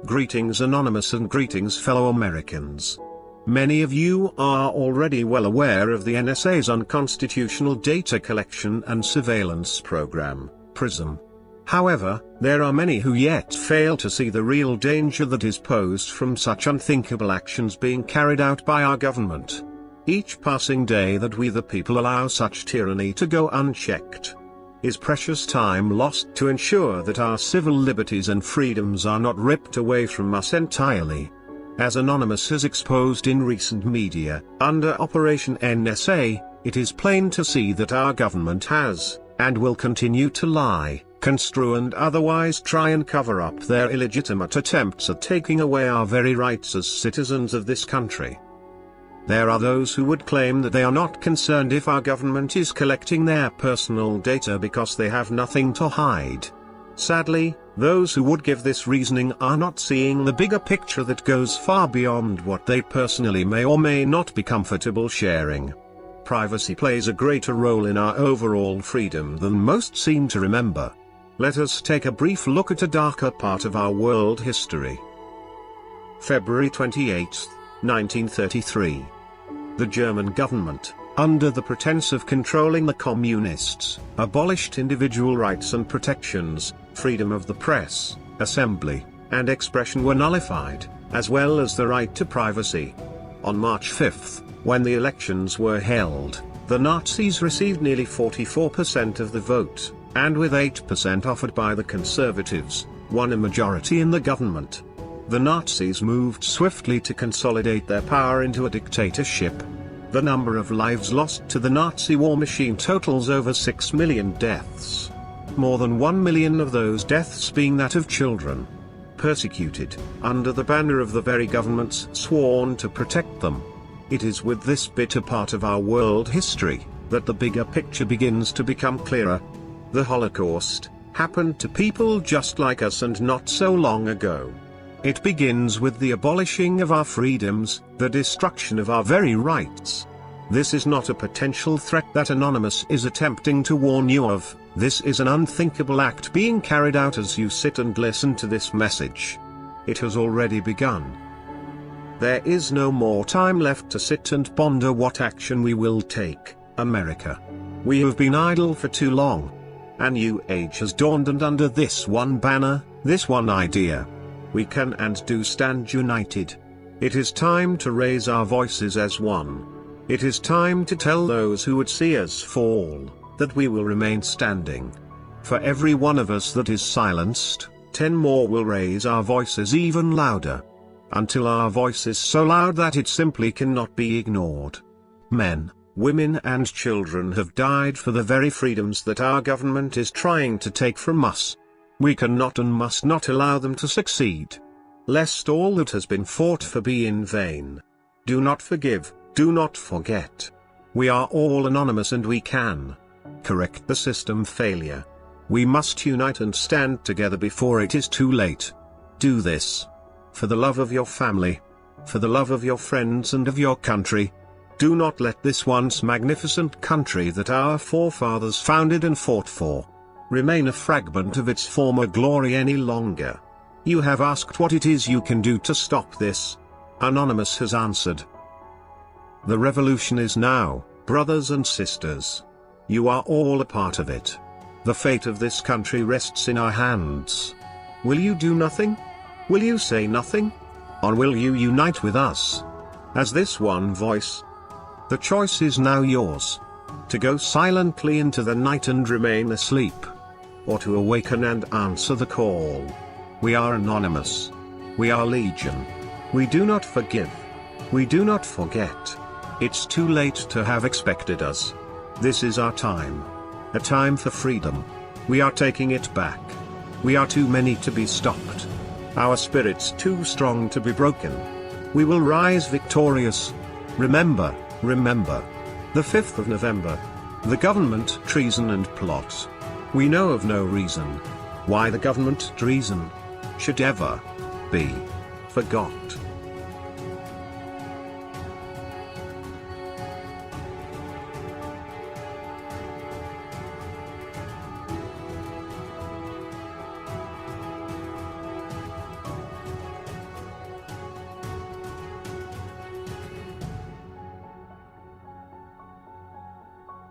Greetings Anonymous and greetings fellow Americans. Many of you are already well aware of the NSA's unconstitutional data collection and surveillance program, PRISM. However, there are many who yet fail to see the real danger that is posed from such unthinkable actions being carried out by our government. Each passing day that we the people allow such tyranny to go unchecked is precious time lost to ensure that our civil liberties and freedoms are not ripped away from us entirely. As Anonymous has exposed in recent media, under Operation NSA, it is plain to see that our government has, and will continue to lie, construe and otherwise try and cover up their illegitimate attempts at taking away our very rights as citizens of this country. There are those who would claim that they are not concerned if our government is collecting their personal data because they have nothing to hide. Sadly, those who would give this reasoning are not seeing the bigger picture that goes far beyond what they personally may or may not be comfortable sharing. Privacy plays a greater role in our overall freedom than most seem to remember. Let us take a brief look at a darker part of our world history. February 28, 1933. The German government, under the pretense of controlling the communists, abolished individual rights and protections. Freedom of the press, assembly, and expression were nullified, as well as the right to privacy. On March 5, when the elections were held, the Nazis received nearly 44% of the vote, and with 8% offered by the conservatives, won a majority in the government. The Nazis moved swiftly to consolidate their power into a dictatorship. The number of lives lost to the Nazi war machine totals over 6 million deaths. More than 1 million of those deaths being that of children. Persecuted, under the banner of the very governments sworn to protect them. It is with this bitter part of our world history, that the bigger picture begins to become clearer. The Holocaust happened to people just like us and not so long ago. It begins with the abolishing of our freedoms, the destruction of our very rights. This is not a potential threat that Anonymous is attempting to warn you of, this is an unthinkable act being carried out as you sit and listen to this message. It has already begun. There is no more time left to sit and ponder what action we will take, America. We have been idle for too long. A new age has dawned, and under this one banner, this one idea, we can and do stand united. It is time to raise our voices as one. It is time to tell those who would see us fall, that we will remain standing. For every one of us that is silenced, 10 more will raise our voices even louder. Until our voice is so loud that it simply cannot be ignored. Men, women and children have died for the very freedoms that our government is trying to take from us. We cannot and must not allow them to succeed. Lest all that has been fought for be in vain. Do not forgive, do not forget. We are all anonymous and we can correct the system failure. We must unite and stand together before it is too late. Do this. For the love of your family. For the love of your friends and of your country. Do not let this once magnificent country that our forefathers founded and fought for remain a fragment of its former glory any longer. You have asked what it is you can do to stop this. Anonymous has answered. The revolution is now, brothers and sisters. You are all a part of it. The fate of this country rests in our hands. Will you do nothing? Will you say nothing? Or will you unite with us as this one voice? The choice is now yours. To go silently into the night and remain asleep, or to awaken and answer the call. We are anonymous. We are legion. We do not forgive. We do not forget. It's too late to have expected us. This is our time. A time for freedom. We are taking it back. We are too many to be stopped. Our spirit's too strong to be broken. We will rise victorious. Remember, remember. The 5th of November. The government treason and plot. We know of no reason why the government treason should ever be forgot.